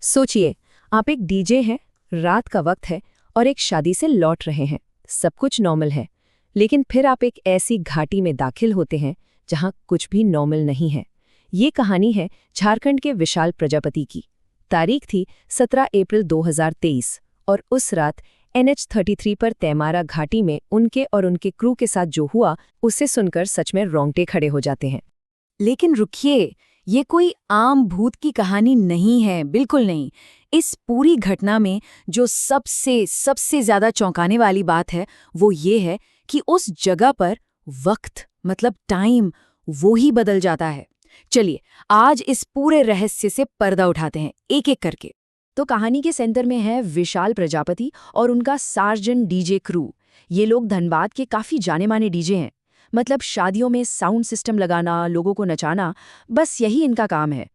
सोचिए, आप एक डीजे हैं, रात का वक्त है और एक शादी से लौट रहे हैं। सब कुछ नॉर्मल है, लेकिन फिर आप एक ऐसी घाटी में दाखिल होते हैं जहां कुछ भी नॉर्मल नहीं है। ये कहानी है झारखंड के विशाल प्रजापति की। तारीख थी 17 अप्रैल 2023 और उस रात NH33 पर तैमारा घाटी में उनके और उनके क्रू के साथ जो हुआ, उसे सुनकर सच में रोंगटे खड़े हो जाते हैं। लेकिन रुकिए, ये कोई आम भूत की कहानी नहीं है, बिल्कुल नहीं। इस पूरी घटना में जो सबसे ज्यादा चौंकाने वाली बात है वो ये है कि उस जगह पर वक्त मतलब टाइम वो ही बदल जाता है। चलिए आज इस पूरे रहस्य से पर्दा उठाते हैं एक एक करके। तो कहानी के सेंटर में है विशाल प्रजापति और उनका सार्जन डीजे क्रू। ये लोग धनबाद के काफी जाने माने डीजे हैं। मतलब शादियों में साउंड सिस्टम लगाना, लोगों को नचाना, बस यही इनका काम है।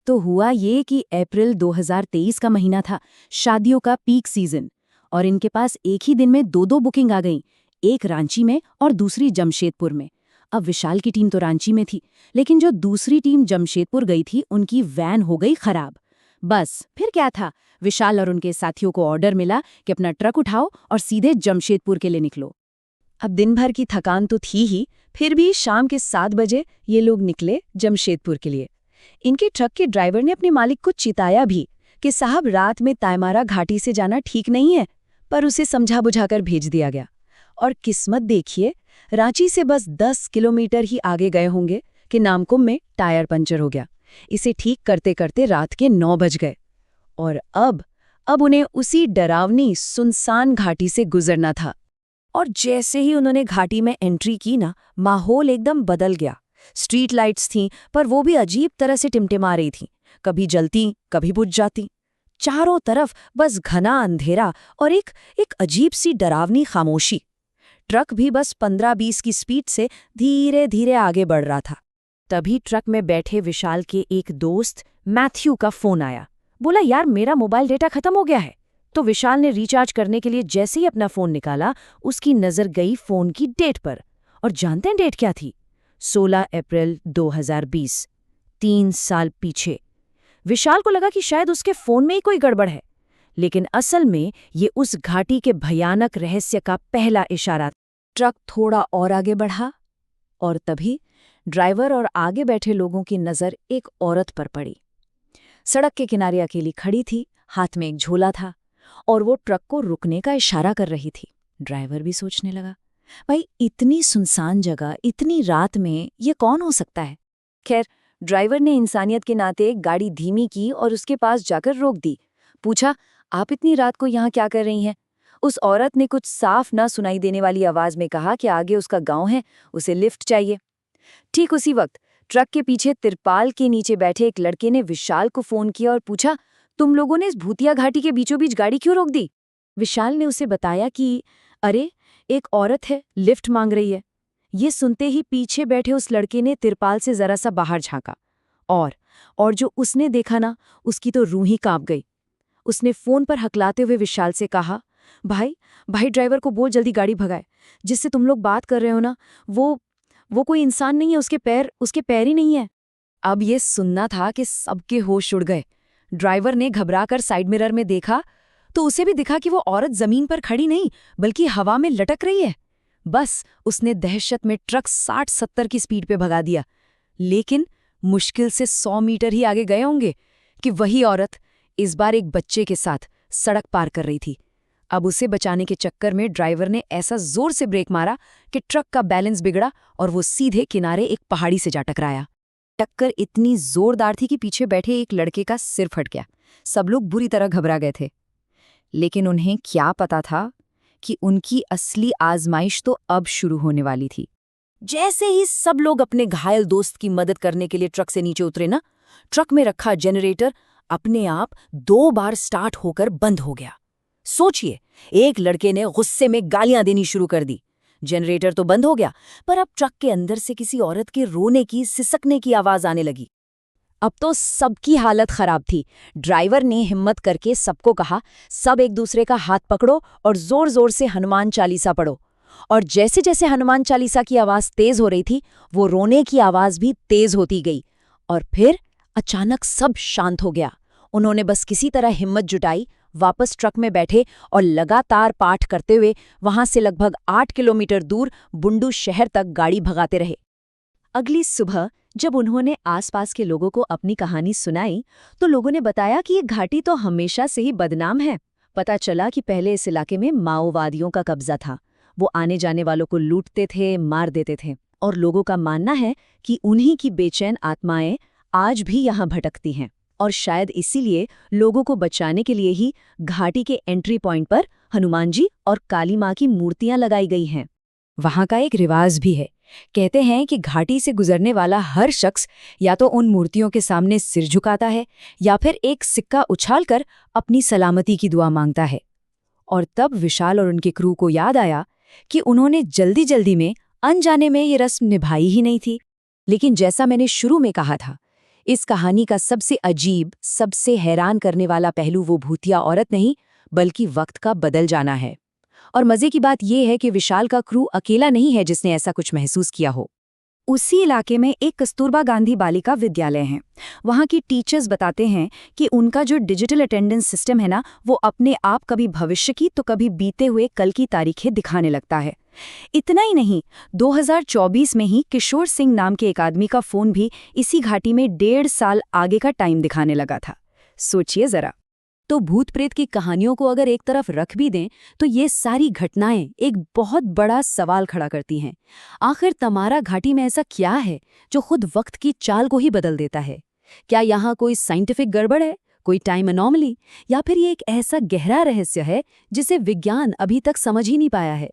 तो हुआ ये कि अप्रैल 2023 का महीना था, शादियों का पीक सीजन, और इनके पास एक ही दिन में दो बुकिंग आ गईं, एक रांची में और दूसरी जमशेदपुर में। अब विशाल की टीम तो रांची में थी, लेकिन जो दूसरी टीम जमशेदपुर गई थी उनकी वैन हो गई खराब। बस फिर क्या था, विशाल और उनके साथियों को ऑर्डर मिला कि अपना ट्रक उठाओ और सीधे जमशेदपुर के लिए निकलो। अब दिन भर की थकान तो थी ही, फिर भी शाम के 7 बजे ये लोग निकले जमशेदपुर के लिए। इनके ट्रक के ड्राइवर ने अपने मालिक को चिताया भी कि साहब रात में तैमारा घाटी से जाना ठीक नहीं है, पर उसे समझा बुझाकर भेज दिया गया। और किस्मत देखिए, रांची से बस 10 किलोमीटर ही आगे गए होंगे कि नामकुम में टायर पंचर हो गया। इसे ठीक करते करते रात के 9 बज गए और अब उन्हें उसी डरावनी सुनसान घाटी से गुजरना था। और जैसे ही उन्होंने घाटी में एंट्री की ना, माहौल एकदम बदल गया। स्ट्रीट लाइट्स थीं, पर वो भी अजीब तरह से टिमटिमा रही थीं, कभी जलती कभी बुझ जाती। चारों तरफ बस घना अंधेरा और एक अजीब सी डरावनी खामोशी। ट्रक भी बस 15-20 की स्पीड से धीरे धीरे आगे बढ़ रहा था। तभी ट्रक में बैठे विशाल के एक दोस्त मैथ्यू का फोन आया। बोला, यार मेरा मोबाइल डेटा खत्म हो गया है। तो विशाल ने रिचार्ज करने के लिए जैसे ही अपना फोन निकाला, उसकी नजर गई फोन की डेट पर। और जानते हैं डेट क्या थी? 16 अप्रैल 2020, 3 साल पीछे। विशाल को लगा कि शायद उसके फोन में ही कोई गड़बड़ है, लेकिन असल में ये उस घाटी के भयानक रहस्य का पहला इशारा। ट्रक थोड़ा और आगे बढ़ा और तभी ड्राइवर और आगे बैठे लोगों की नजर एक औरत पर पड़ी। सड़क के किनारे अकेली खड़ी थी, हाथ में एक झोला था और वो ट्रक को रुकने का इशारा कर रही थी। ड्राइवर भी सोचने लगा, भाई इतनी सुनसान जगह, इतनी रात में ये कौन हो सकता है? खैर, ड्राइवर ने इंसानियत के नाते गाड़ी धीमी की और उसके पास जाकर रोक दी। पूछा, आप इतनी रात को यहाँ क्या कर रही हैं? उस औरत ने कुछ साफ ना सुनाई देने वाली आवाज में कहा कि आगे उसका गांव है, उसे लिफ्ट चाहिए। ठीक उसी वक्त ट्रक के पीछे तिरपाल के नीचे बैठे एक लड़के ने विशाल को फोन किया और पूछा, तुम लोगों ने इस भूतिया घाटी के बीचों बीच गाड़ी क्यों रोक दी? विशाल ने उसे बताया कि अरे एक औरत है, लिफ्ट मांग रही है। ये सुनते ही पीछे बैठे उस लड़के ने तिरपाल से जरा सा बाहर झांका और जो उसने देखा ना, उसकी तो रूह ही कांप गई। उसने फोन पर हकलाते हुए विशाल से कहा, भाई ड्राइवर को बोल जल्दी गाड़ी भगाए। जिससे तुम लोग बात कर रहे हो ना, वो कोई इंसान नहीं है, उसके पैर ही नहीं है। अब ये सुनना था कि सबके होश उड़ गए। ड्राइवर ने घबराकर साइड मिरर में देखा तो उसे भी दिखा कि वो औरत जमीन पर खड़ी नहीं बल्कि हवा में लटक रही है। बस उसने दहशत में ट्रक 60-70 की स्पीड पे भगा दिया, लेकिन मुश्किल से 100 मीटर ही आगे गए होंगे कि वही औरत इस बार एक बच्चे के साथ सड़क पार कर रही थी। अब उसे बचाने के चक्कर में ड्राइवर ने ऐसा जोर से ब्रेक मारा कि ट्रक का बैलेंस बिगड़ा और वो सीधे किनारे एक पहाड़ी से जा टकराया। टक्कर इतनी जोरदार थी कि पीछे बैठे एक लड़के का सिर फट गया। सब लोग बुरी तरह घबरा गए थे, लेकिन उन्हें क्या पता था कि उनकी असली आजमाइश तो अब शुरू होने वाली थी। जैसे ही सब लोग अपने घायल दोस्त की मदद करने के लिए ट्रक से नीचे उतरे ना, ट्रक में रखा जनरेटर अपने आप 2 बार स्टार्ट होकर बंद हो गया। सोचिए, एक लड़के ने गुस्से में गालियां देनी शुरू कर दी। जनरेटर तो बंद हो गया, पर अब ट्रक के अंदर से किसी औरत के रोने की, सिसकने की आवाज आने लगी। अब तो सबकी हालत खराब थी। ड्राइवर ने हिम्मत करके सबको कहा, सब एक दूसरे का हाथ पकड़ो और जोर जोर से हनुमान चालीसा पढ़ो। और जैसे जैसे हनुमान चालीसा की आवाज तेज हो रही थी, वो रोने की आवाज भी तेज होती गई। और फिर अचानक सब शांत हो गया। उन्होंने बस किसी तरह हिम्मत जुटाई, वापस ट्रक में बैठे और लगातार पाठ करते हुए वहां से लगभग 8 किलोमीटर दूर बुंडू शहर तक गाड़ी भगाते रहे। अगली सुबह जब उन्होंने आसपास के लोगों को अपनी कहानी सुनाई तो लोगों ने बताया कि ये घाटी तो हमेशा से ही बदनाम है। पता चला कि पहले इस इलाके में माओवादियों का कब्जा था। वो आने जाने वालों को लूटते थे, मार देते थे, और लोगों का मानना है कि उन्हीं की बेचैन आत्माएं आज भी यहाँ भटकती हैं। और शायद इसीलिए लोगों को बचाने के लिए ही घाटी के एंट्री पॉइंट पर हनुमान जी और काली माँ की मूर्तियां लगाई गई हैं। वहां का एक रिवाज भी है। कहते हैं कि घाटी से गुजरने वाला हर शख्स या तो उन मूर्तियों के सामने सिर झुकाता है या फिर एक सिक्का उछालकर अपनी सलामती की दुआ मांगता है। और तब विशाल और उनके क्रू को याद आया कि उन्होंने जल्दी जल्दी में अनजाने में ये रस्म निभाई ही नहीं थी। लेकिन जैसा मैंने शुरू में कहा था, इस कहानी का सबसे अजीब, सबसे हैरान करने वाला पहलू वो भूतिया औरत नहीं, बल्कि वक्त का बदल जाना है। और मजे की बात यह है कि विशाल का क्रू अकेला नहीं है जिसने ऐसा कुछ महसूस किया हो। उसी इलाके में एक कस्तूरबा गांधी बालिका विद्यालय है। वहाँ की टीचर्स बताते हैं कि उनका जो डिजिटल अटेंडेंस सिस्टम है ना, वो अपने आप कभी भविष्य की तो कभी बीते हुए कल की तारीखें दिखाने लगता है। इतना ही नहीं, 2024 में ही किशोर सिंह नाम के एक आदमी का फोन भी इसी घाटी में 1.5 साल आगे का टाइम दिखाने लगा था। सोचिए जरा। तो भूत प्रेत की कहानियों को अगर एक तरफ रख भी दें तो ये सारी घटनाएं एक बहुत बड़ा सवाल खड़ा करती हैं। आखिर तमारा घाटी में ऐसा क्या है जो खुद वक्त की चाल को ही बदल देता है? क्या यहाँ कोई साइंटिफिक गड़बड़ है, कोई टाइम अनोमली, या फिर ये एक ऐसा गहरा रहस्य है जिसे विज्ञान अभी तक समझ ही नहीं पाया है?